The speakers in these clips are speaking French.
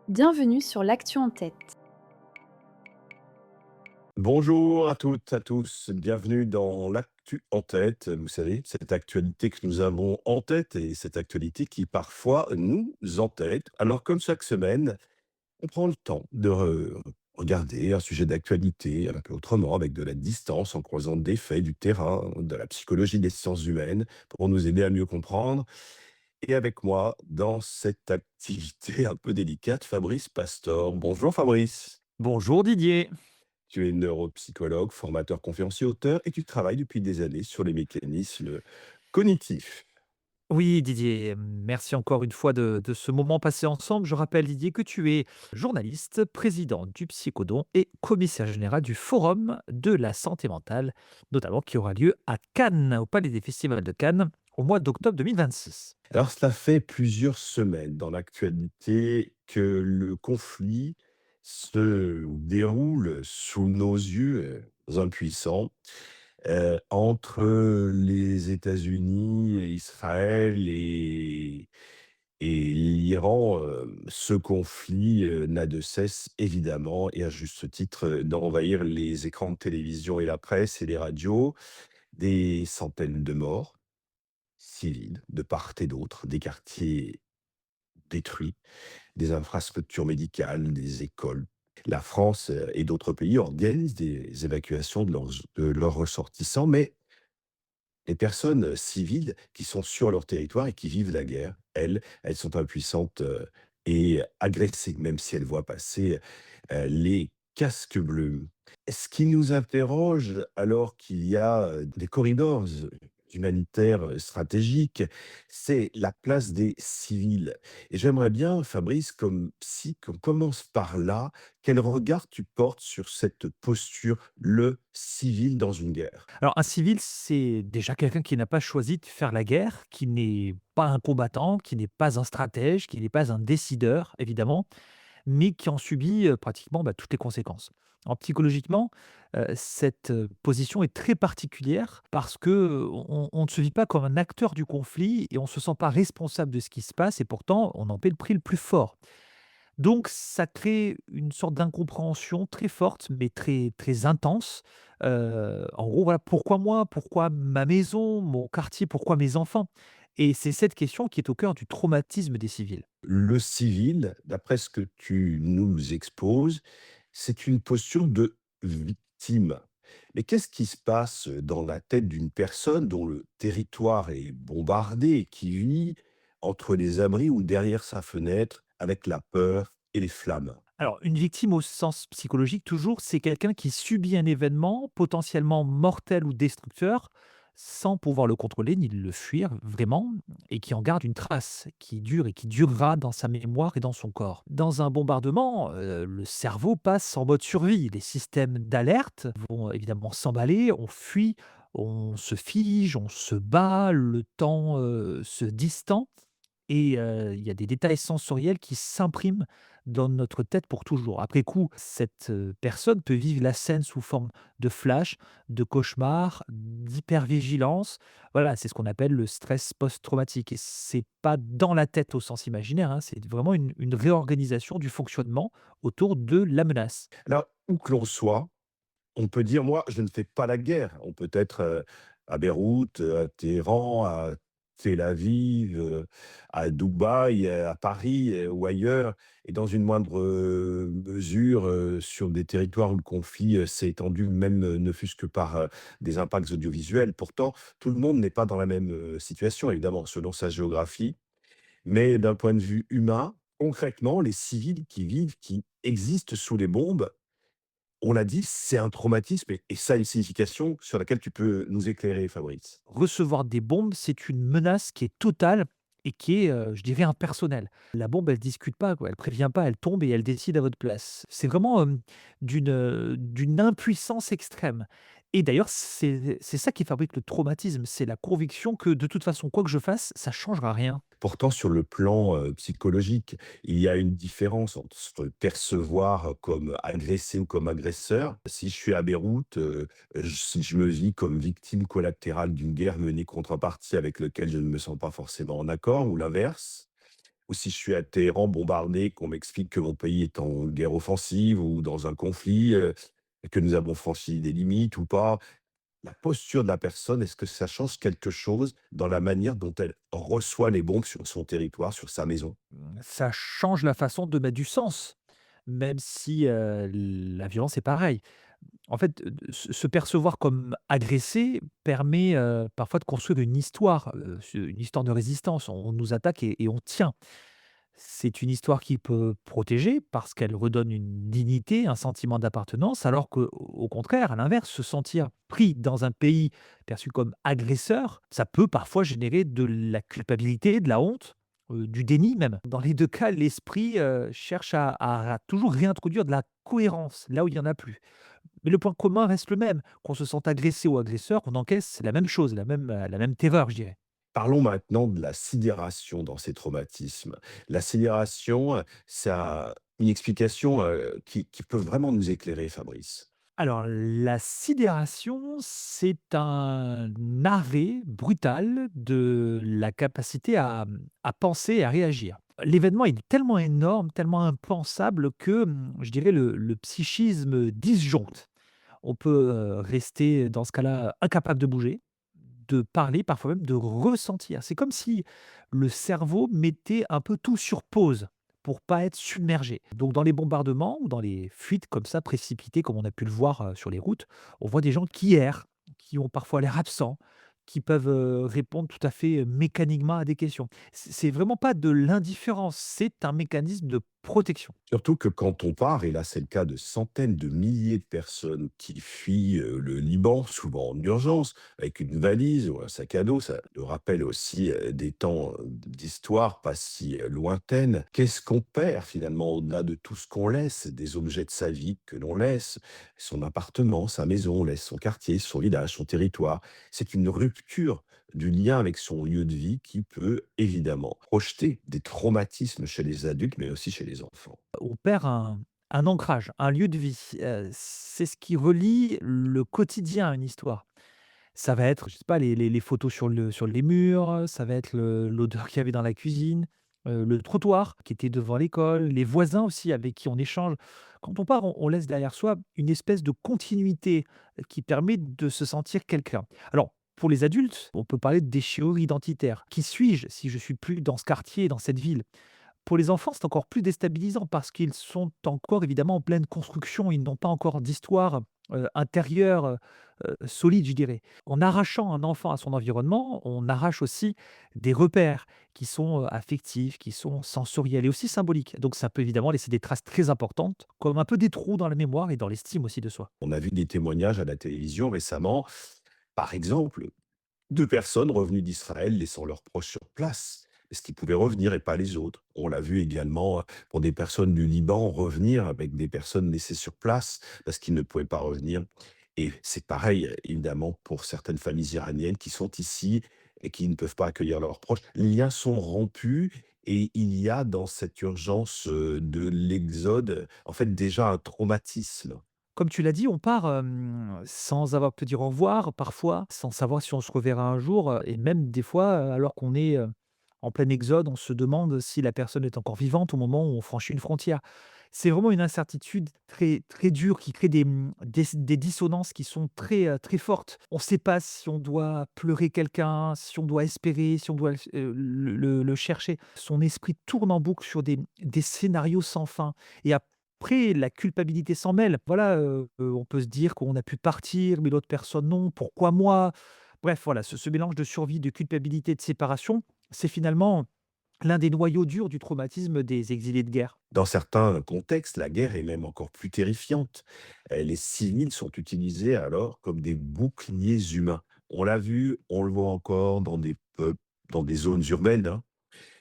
Bienvenue sur l'Actu en tête. Bonjour à toutes, à tous. Bienvenue dans l'actu en tête. Vous savez, cette actualité que nous avons en tête et cette actualité qui parfois nous entête. Alors, comme chaque semaine, on prend le temps de regarder un sujet d'actualité un peu autrement, avec de la distance, en croisant des faits, du terrain, de la psychologie des sciences humaines, pour nous aider à mieux comprendre. Et avec moi, dans cette activité un peu délicate, Fabrice Pastor. Bonjour Fabrice. Bonjour Didier. Tu es neuropsychologue, formateur conférencier, auteur et tu travailles depuis des années sur les mécanismes cognitifs. Oui Didier, merci encore une fois de ce moment passé ensemble. Je rappelle Didier que tu es journaliste, président du Psychodon et commissaire général du Forum de la santé mentale, notamment qui aura lieu à Cannes, au Palais des Festivals de Cannes, au mois d'octobre 2026. Alors, cela fait plusieurs semaines dans l'actualité que le conflit se déroule sous nos yeux, impuissants, entre les États-Unis et Israël et l'Iran. Ce conflit n'a de cesse, évidemment, et à juste titre, d'envahir les écrans de télévision et la presse et les radios. Des centaines de morts civils de part et d'autre, des quartiers détruits, des infrastructures médicales, des écoles. La France et d'autres pays organisent des évacuations de leurs ressortissants, mais les personnes civiles qui sont sur leur territoire et qui vivent la guerre, elles sont impuissantes et agressées, même si elles voient passer les casques bleus. Ce qui nous interroge, alors qu'il y a des corridors humanitaires stratégiques, c'est la place des civils. Et j'aimerais bien, Fabrice, comme si qu'on commence par là, quel regard tu portes sur cette posture, le civil dans une guerre? Alors un civil, c'est déjà quelqu'un qui n'a pas choisi de faire la guerre, qui n'est pas un combattant, qui n'est pas un stratège, qui n'est pas un décideur, évidemment, mais qui en subit, pratiquement, toutes les conséquences. Alors psychologiquement, cette, position est très particulière parce que, on ne se vit pas comme un acteur du conflit et on ne se sent pas responsable de ce qui se passe et pourtant on en paie le prix le plus fort. Donc ça crée une sorte d'incompréhension très forte, mais très très intense. En gros, voilà: «Pourquoi moi? Pourquoi ma maison, mon quartier? Pourquoi mes enfants?» Et c'est cette question qui est au cœur du traumatisme des civils. Le civil, d'après ce que tu nous exposes, c'est une posture de victime. Mais qu'est-ce qui se passe dans la tête d'une personne dont le territoire est bombardé et qui vit entre les abris ou derrière sa fenêtre avec la peur et les flammes? Alors, une victime au sens psychologique toujours, c'est quelqu'un qui subit un événement potentiellement mortel ou destructeur sans pouvoir le contrôler ni le fuir vraiment et qui en garde une trace qui dure et qui durera dans sa mémoire et dans son corps. Dans un bombardement, le cerveau passe en mode survie. Les systèmes d'alerte vont évidemment s'emballer, on fuit, on se fige, on se bat, le temps se distend et il y a des détails sensoriels qui s'impriment dans notre tête pour toujours. Après coup, cette, personne peut vivre la scène sous forme de flash, de cauchemar, d'hypervigilance. Voilà, c'est ce qu'on appelle le stress post-traumatique et c'est pas dans la tête au sens imaginaire, hein, c'est vraiment une réorganisation du fonctionnement autour de la menace. Alors, où que l'on soit, on peut dire: «Moi, je ne fais pas la guerre». On peut être, à Beyrouth, à Téhéran, à Tel Aviv, à Dubaï, à Paris, ou ailleurs et dans une moindre, mesure, sur des territoires où le conflit, s'est étendu même, ne fût-ce que par, des impacts audiovisuels. Pourtant, tout le monde n'est pas dans la même, situation évidemment, selon sa géographie. Mais d'un point de vue humain, concrètement, les civils qui vivent, qui existent sous les bombes, on l'a dit, c'est un traumatisme et ça a une signification sur laquelle tu peux nous éclairer, Fabrice. Recevoir des bombes, c'est une menace qui est totale et qui est, je dirais impersonnelle. La bombe, elle discute pas quoi, elle prévient pas, elle tombe et elle décide à votre place. C'est vraiment, d'une impuissance extrême et d'ailleurs, c'est ça qui fabrique le traumatisme, c'est la conviction que de toute façon, quoi que je fasse, ça changera rien. Pourtant, sur le plan, psychologique, il y a une différence entre se percevoir comme agressé ou comme agresseur. Si je suis à Beyrouth, si je me vis comme victime collatérale d'une guerre menée contre un parti avec lequel je ne me sens pas forcément en accord ou l'inverse, Ou si je suis à Téhéran bombardé, qu'on m'explique que mon pays est en guerre offensive ou dans un conflit, que nous avons franchi des limites ou pas. La posture de la personne, est-ce que ça change quelque chose dans la manière dont elle reçoit les bombes sur son territoire, sur sa maison? Ça change la façon de mettre du sens, même si, la violence est pareille. En fait, se percevoir comme agressé permet, parfois de construire une histoire de résistance. On nous attaque et on tient. C'est une histoire qui peut protéger parce qu'elle redonne une dignité, un sentiment d'appartenance, alors qu'au contraire, à l'inverse, se sentir pris dans un pays perçu comme agresseur, ça peut parfois générer de la culpabilité, de la honte, du déni même. Dans les 2 cas, l'esprit, cherche à toujours réintroduire de la cohérence là où il y en a plus. Mais le point commun reste le même, qu'on se sente agressé ou agresseur, on encaisse la même chose, la même terreur, je dirais. Parlons maintenant de la sidération dans ces traumatismes. La sidération, ça a une explication, qui peut vraiment nous éclairer, Fabrice. Alors, la sidération, c'est un arrêt brutal de la capacité à penser et à réagir. L'événement est tellement énorme, tellement impensable que, je dirais, le psychisme disjoncte. On peut, rester dans ce cas-là incapable de bouger, de parler, parfois même de ressentir. C'est comme si le cerveau mettait un peu tout sur pause pour pas être submergé. Donc dans les bombardements ou dans les fuites comme ça précipitées, comme on a pu le voir, sur les routes, on voit des gens qui errent, qui ont parfois l'air absents, qui peuvent, répondre tout à fait, mécaniquement à des questions. C'est vraiment pas de l'indifférence, c'est un mécanisme de protection. Surtout que quand on part, et là c'est le cas de centaines de milliers de personnes qui fuient le Liban, souvent en urgence, avec une valise ou un sac à dos, ça nous rappelle aussi des temps d'histoire pas si lointaines. Qu'est-ce qu'on perd finalement au-delà de tout ce qu'on laisse, des objets de sa vie que l'on laisse, son appartement, sa maison, on laisse son quartier, son village, son territoire. C'est une rupture du lien avec son lieu de vie qui peut évidemment projeter des traumatismes chez les adultes, mais aussi chez les enfants. On perd un ancrage, un lieu de vie. C'est ce qui relie le quotidien à une histoire. Ça va être, je sais pas, les photos sur les murs, ça va être l'odeur qu'il y avait dans la cuisine, le trottoir qui était devant l'école, les voisins aussi avec qui on échange. Quand on part, on laisse derrière soi une espèce de continuité, qui permet de se sentir quelqu'un. Alors, pour les adultes, on peut parler de déchirure identitaire. Qui suis-je si je suis plus dans ce quartier, dans cette ville? Pour les enfants, c'est encore plus déstabilisant parce qu'ils sont encore évidemment en pleine construction. Ils n'ont pas encore d'histoire, intérieure, solide, je dirais. En arrachant un enfant à son environnement, on arrache aussi des repères qui sont, affectifs, qui sont sensoriels et aussi symboliques. Donc ça peut évidemment laisser des traces très importantes, comme un peu des trous dans la mémoire et dans l'estime aussi de soi. On a vu des témoignages à la télévision récemment, par exemple, de personnes revenues d'Israël laissant leurs proches sur place, parce qu'ils pouvaient revenir et pas les autres. On l'a vu également pour des personnes du Liban revenir avec des personnes laissées sur place parce qu'ils ne pouvaient pas revenir. Et c'est pareil, évidemment, pour certaines familles iraniennes qui sont ici et qui ne peuvent pas accueillir leurs proches. Les liens sont rompus et il y a dans cette urgence de l'exode, en fait, déjà un traumatisme. Comme tu l'as dit, on part, sans avoir pu dire au revoir, parfois, sans savoir si on se reverra un jour, et même des fois, alors qu'on est, en plein exode, on se demande si la personne est encore vivante au moment où on franchit une frontière. C'est vraiment une incertitude très très dure qui crée des dissonances qui sont très, très fortes. On ne sait pas si on doit pleurer quelqu'un, si on doit espérer, si on doit, le chercher. Son esprit tourne en boucle sur des scénarios sans fin et après la culpabilité s'en mêle. Voilà, on peut se dire qu'on a pu partir, mais l'autre personne non, pourquoi moi? Bref, voilà, ce mélange de survie, de culpabilité, de séparation, c'est finalement l'un des noyaux durs du traumatisme des exilés de guerre. Dans certains contextes, la guerre est même encore plus terrifiante. Les civils sont utilisés alors comme des boucliers humains. On l'a vu, on le voit encore dans des peuples, dans des zones urbaines, hein,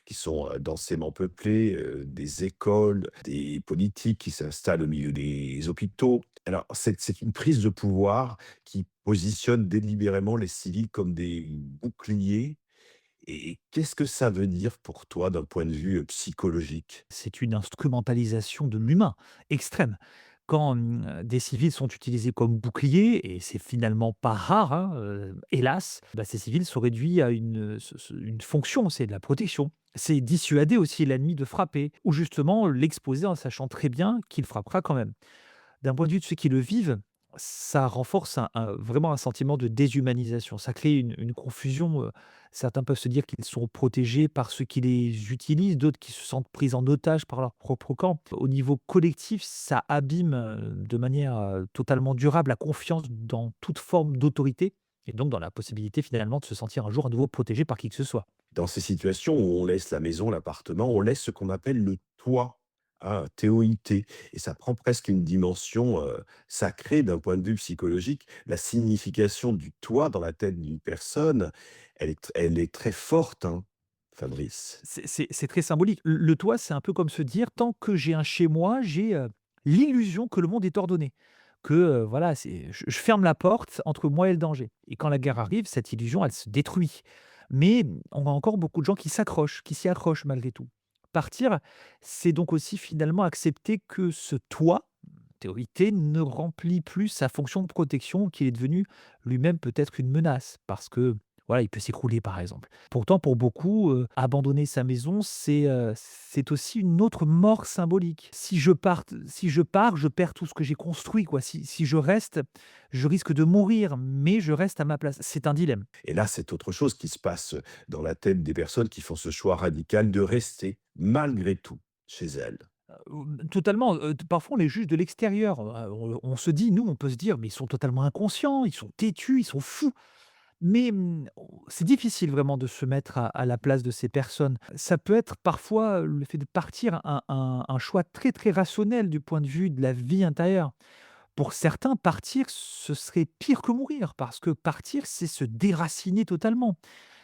qui sont densément peuplées, des écoles, des politiques qui s'installent au milieu des hôpitaux. Alors, c'est une prise de pouvoir qui positionne délibérément les civils comme des boucliers. Et qu'est-ce que ça veut dire pour toi d'un point de vue psychologique? C'est une instrumentalisation de l'humain extrême. Quand, des civils sont utilisés comme boucliers et c'est finalement pas rare, hein, hélas, bah, ces civils sont réduits à une fonction, c'est de la protection. C'est dissuader aussi l'ennemi de frapper ou justement l'exposer en sachant très bien qu'il frappera quand même. D'un point de vue de ceux qui le vivent, ça renforce vraiment un sentiment de déshumanisation. Ça crée une confusion, certains peuvent se dire qu'ils sont protégés par ceux qui les utilisent, d'autres qui se sentent pris en otage par leur propre camp. Au niveau collectif, ça abîme, de manière, totalement durable la confiance dans toute forme d'autorité et donc dans la possibilité finalement de se sentir un jour à nouveau protégé par qui que ce soit. Dans ces situations où on laisse la maison, l'appartement, on laisse ce qu'on appelle le toit, hein, T-O-I-T, et ça prend presque une dimension, sacrée d'un point de vue psychologique. La signification du toit dans la tête d'une personne, elle est très forte, hein, Fabrice. C'est très symbolique. Le toit, c'est un peu comme se dire: «Tant que j'ai un chez moi, j'ai, l'illusion que le monde est ordonné». Que, voilà, c'est je ferme la porte entre moi et le danger et quand la guerre arrive, cette illusion, elle se détruit. Mais on a encore beaucoup de gens qui s'accrochent, qui s'y accrochent malgré tout. Partir, c'est donc aussi finalement accepter que ce toit, théorité, ne remplit plus sa fonction de protection, qu'il est devenu lui-même peut-être une menace parce que, voilà, il peut s'écrouler par exemple. Pourtant pour beaucoup, abandonner sa maison, c'est aussi une autre mort symbolique. Si je pars, je perds tout ce que j'ai construit quoi. Si je reste, je risque de mourir, mais je reste à ma place. C'est un dilemme. Et là, c'est autre chose qui se passe dans la tête des personnes qui font ce choix radical de rester malgré tout chez elles. Totalement, parfois on les juge de l'extérieur, on se dit nous, on peut se dire: «Mais ils sont totalement inconscients, ils sont têtus, ils sont fous». Mais, c'est difficile vraiment de se mettre à la place de ces personnes. Ça peut être parfois, le fait de partir un choix très, très rationnel du point de vue de la vie intérieure. Pour certains, partir, ce serait pire que mourir parce que partir, c'est se déraciner totalement.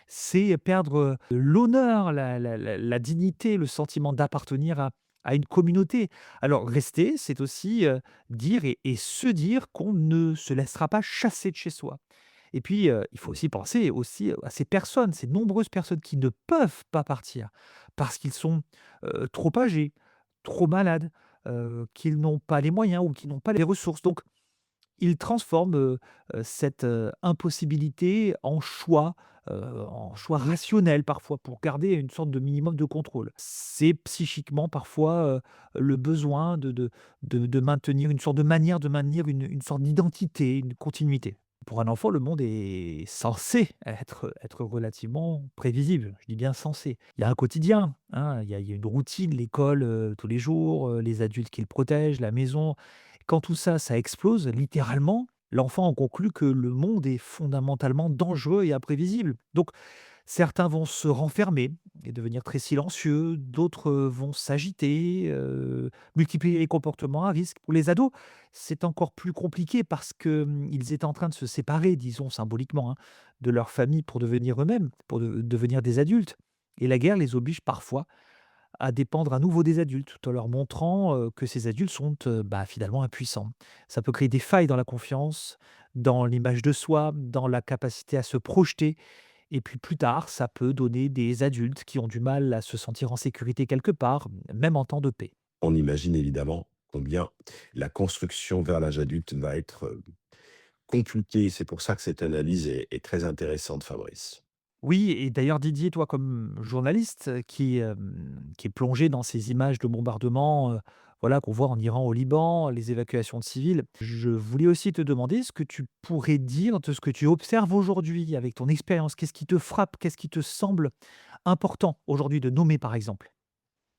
C'est perdre, l'honneur, la dignité, le sentiment d'appartenir à une communauté. Alors rester, c'est aussi, dire et se dire qu'on ne se laissera pas chasser de chez soi. Et puis, il faut aussi penser aussi à ces personnes, ces nombreuses personnes qui ne peuvent pas partir parce qu'ils sont, trop âgés, trop malades, qu'ils n'ont pas les moyens ou qu'ils n'ont pas les ressources. Donc ils transforment, cette, impossibilité en choix rationnel parfois pour garder une sorte de minimum de contrôle. C'est psychiquement parfois, le besoin de maintenir une sorte de manière de maintenir une sorte d'identité, une continuité. Pour un enfant, le monde est censé être relativement prévisible. Je dis bien censé. Il y a un quotidien, hein, il y a une routine, l'école, tous les jours, les adultes qui le protègent, la maison. Quand tout ça, ça explose, littéralement, l'enfant en conclut que le monde est fondamentalement dangereux et imprévisible. Donc, certains vont se renfermer et devenir très silencieux, d'autres vont s'agiter, multiplier les comportements à risque. Pour les ados, c'est encore plus compliqué parce que, ils étaient en train de se séparer, disons symboliquement, hein, de leur famille pour devenir eux-mêmes, pour devenir des adultes. Et la guerre les oblige parfois à dépendre à nouveau des adultes, tout en leur montrant, que ces adultes sont, bah, finalement impuissants. Ça peut créer des failles dans la confiance, dans l'image de soi, dans la capacité à se projeter et puis plus tard, ça peut donner des adultes qui ont du mal à se sentir en sécurité quelque part, même en temps de paix. On imagine évidemment combien la construction vers l'âge adulte va être, compliquée. C'est pour ça que cette analyse est très intéressante, Fabrice. Oui et d'ailleurs Didier, toi comme journaliste, qui est plongé dans ces images de bombardements, voilà, qu'on voit en Iran, au Liban, les évacuations de civils, je voulais aussi te demander ce que tu pourrais dire de ce que tu observes aujourd'hui avec ton expérience. Qu'est-ce qui te frappe? Qu'est-ce qui te semble important aujourd'hui de nommer, par exemple?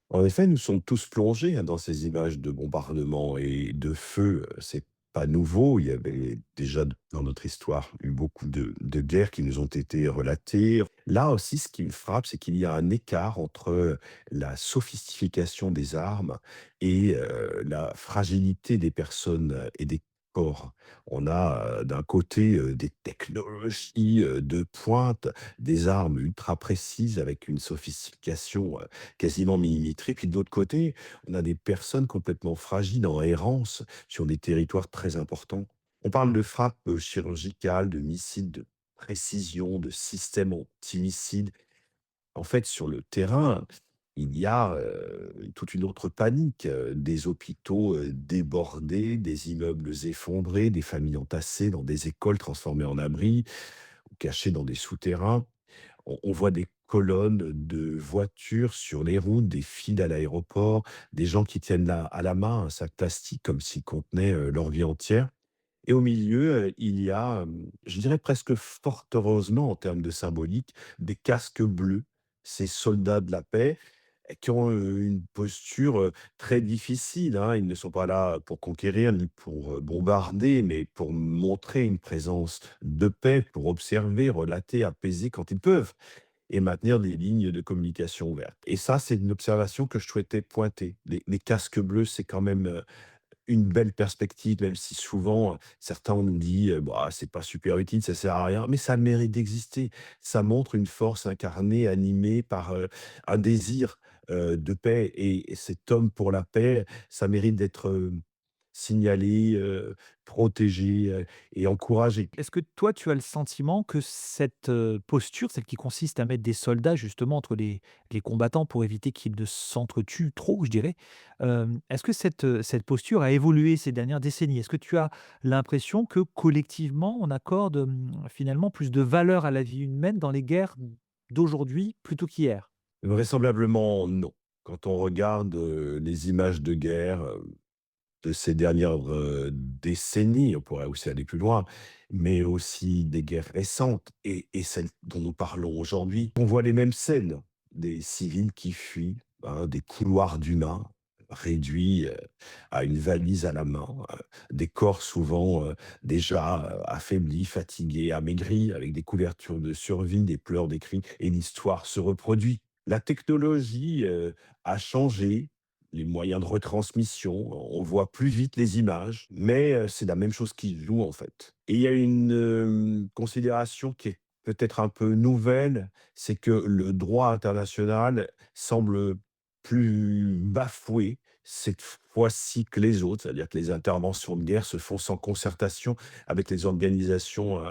En effet, nous sommes tous plongés, hein, dans ces images de bombardements et de feux. C'est pas nouveau. Il y avait déjà dans notre histoire eu beaucoup de guerres qui nous ont été relatées. Là aussi, ce qui me frappe, c'est qu'il y a un écart entre la sophistication des armes et la fragilité des personnes et des corps. On a d'un côté des technologies de pointe, des armes ultra précises avec une sophistication quasiment millimétré. Puis de l'autre côté, on a des personnes complètement fragiles en errance sur des territoires très importants. On parle de frappes chirurgicales, de missiles de précision, de systèmes antimissiles. En fait, sur le terrain, il y a, toute une autre panique, des hôpitaux, débordés, des immeubles effondrés, des familles entassées dans des écoles transformées en abris ou cachées dans des souterrains. On voit des colonnes de voitures sur les routes, des files à l'aéroport, des gens qui tiennent à la main un sac plastique comme s'il contenait, leur vie entière. Et au milieu, il y a, je dirais presque fort heureusement en termes de symbolique, des casques bleus, ces soldats de la paix qui ont, une posture, très difficile, hein. Ils ne sont pas là pour conquérir ni pour, bombarder, mais pour montrer une présence de paix, pour observer, relater, apaiser quand ils peuvent et maintenir des lignes de communication ouvertes. Et ça, c'est une observation que je souhaitais pointer. Les casques bleus, c'est quand même, une belle perspective, même si souvent, certains nous dit: «Bah, c'est pas super utile, ça sert à rien», mais ça a le mérite d'exister. Ça montre une force incarnée, animée par, un désir, de paix et cet homme pour la paix, ça mérite d'être, signalé, protégé, et encouragé. Est-ce que toi, tu as le sentiment que cette, posture, celle qui consiste à mettre des soldats justement entre les combattants pour éviter qu'ils ne s'entretuent trop, je dirais, est-ce que cette posture a évolué ces dernières décennies? Est-ce que tu as l'impression que collectivement, on accorde, finalement plus de valeur à la vie humaine dans les guerres d'aujourd'hui plutôt qu'hier? Vraisemblablement non. Quand on regarde, les images de guerre, de ces dernières, décennies, on pourrait aussi aller plus loin, mais aussi des guerres récentes et celles dont nous parlons aujourd'hui. On voit les mêmes scènes, des civils qui fuient, hein, des couloirs d'humains réduits, à une valise à la main, des corps souvent, déjà, affaiblis, fatigués, amaigris, avec des couvertures de survie, des pleurs, des cris et l'histoire se reproduit. La technologie, a changé, les moyens de retransmission, on voit plus vite les images, mais c'est la même chose qui se joue, en fait. Et il y a une, considération qui est peut-être un peu nouvelle, c'est que le droit international semble plus bafoué cette fois-ci que les autres. C'est-à-dire que les interventions de guerre se font sans concertation avec les organisations,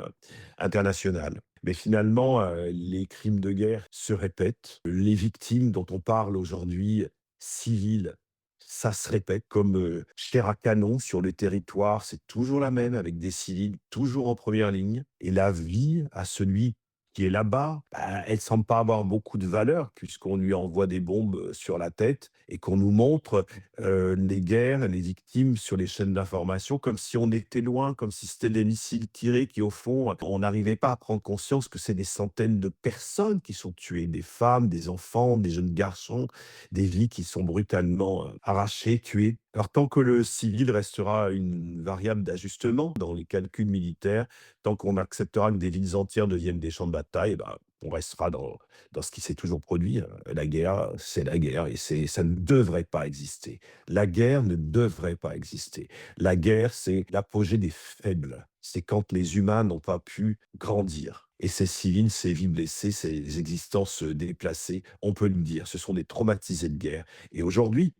internationales. Mais finalement, les crimes de guerre se répètent. Les victimes dont on parle aujourd'hui civile, ça se répète comme, chair à canon sur le territoire, c'est toujours la même avec des civils toujours en première ligne et la vie à celui qui est là-bas, bah, elle semble pas avoir beaucoup de valeur puisqu'on lui envoie des bombes, sur la tête et qu'on nous montre, les guerres, les victimes sur les chaînes d'information comme si on était loin, comme si c'était des missiles tirés qui au fond, on n'arrivait pas à prendre conscience que c'est des centaines de personnes qui sont tuées, des femmes, des enfants, des jeunes garçons, des vies qui sont brutalement, arrachées, tuées. Alors tant que le civil restera une variable d'ajustement dans les calculs militaires, tant qu'on acceptera que des villes entières deviennent des champs de bataille, bah, on restera dans ce qui s'est toujours produit, la guerre, c'est la guerre et ça ne devrait pas exister. La guerre ne devrait pas exister. La guerre, c'est l'apogée des faibles. C'est quand les humains n'ont pas pu grandir et ces civils, ces vies blessées, ces existences, déplacées, on peut le dire, ce sont des traumatisés de guerre et aujourd'hui,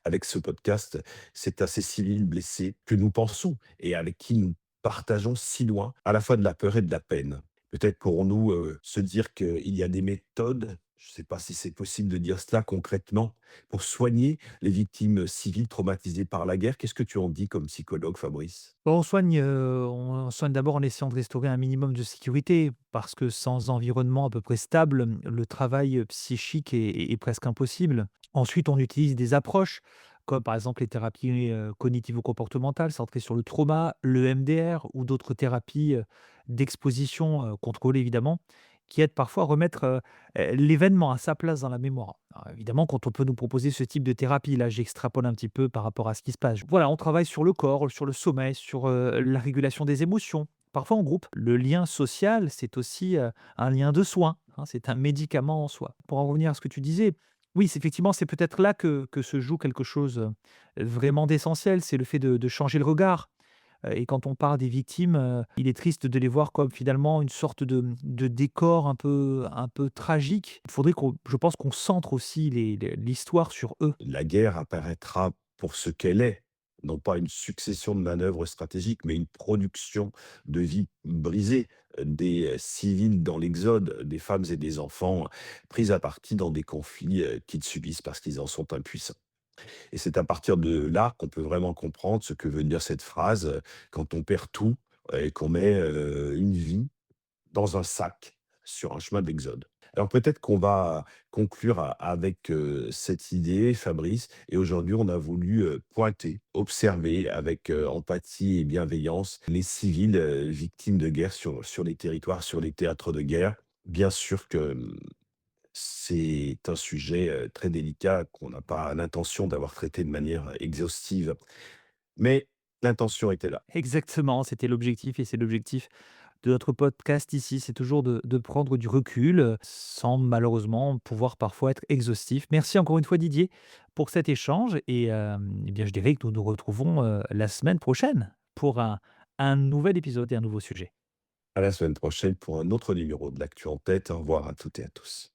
avec ce podcast, c'est à ces civils blessés que nous pensons et avec qui nous partageons si loin, à la fois de la peur et de la peine. Peut-être pourrons-nous, se dire qu'il y a des méthodes, je ne sais pas si c'est possible de dire cela concrètement, pour soigner les victimes civiles traumatisées par la guerre. Qu'est-ce que tu en dis comme psychologue, Fabrice? Bon, on soigne d'abord en essayant de restaurer un minimum de sécurité, parce que sans environnement à peu près stable, le travail, psychique est presque impossible. Ensuite, on utilise des approches comme par exemple les thérapies, cognitivo-comportementales centrées sur le trauma, le MDR ou d'autres thérapies, d'exposition, contrôlées évidemment, qui aident parfois à remettre, l'événement à sa place dans la mémoire. Alors évidemment, quand on peut nous proposer ce type de thérapie, là j'extrapole un petit peu par rapport à ce qui se passe. Voilà, on travaille sur le corps, sur le sommeil, sur, la régulation des émotions, parfois en groupe. Le lien social, c'est aussi, un lien de soin, hein, c'est un médicament en soi. Pour en revenir à ce que tu disais, oui, c'est effectivement, c'est peut-être là que se joue quelque chose, vraiment d'essentiel, c'est le fait de changer le regard. Et quand on parle des victimes, il est triste de les voir comme finalement une sorte de décor un peu tragique. Il faudrait qu'on je pense qu'on centre aussi l'histoire sur eux. La guerre apparaîtra pour ce qu'elle est, non pas une succession de manœuvres stratégiques, mais une production de vies brisées, des civils dans l'exode, des femmes et des enfants pris à partie dans des conflits qu'ils subissent parce qu'ils en sont impuissants. Et c'est à partir de là qu'on peut vraiment comprendre ce que veut dire cette phrase, quand on perd tout et qu'on met une vie dans un sac sur un chemin d'exode. Alors peut-être qu'on va conclure avec cette idée, Fabrice, et aujourd'hui on a voulu pointer, observer avec empathie et bienveillance les civils victimes de guerre sur les territoires, sur les théâtres de guerre. Bien sûr que c'est un sujet très délicat qu'on n'a pas l'intention d'avoir traité de manière exhaustive, mais l'intention était là. Exactement, c'était l'objectif et c'est l'objectif de notre podcast ici, c'est toujours de prendre du recul, sans malheureusement pouvoir parfois être exhaustif. Merci encore une fois Didier pour cet échange et eh bien je dirais que nous nous retrouvons, la semaine prochaine pour un nouvel épisode et un nouveau sujet. À la semaine prochaine pour un autre numéro de l'Actu en tête. Au revoir à toutes et à tous.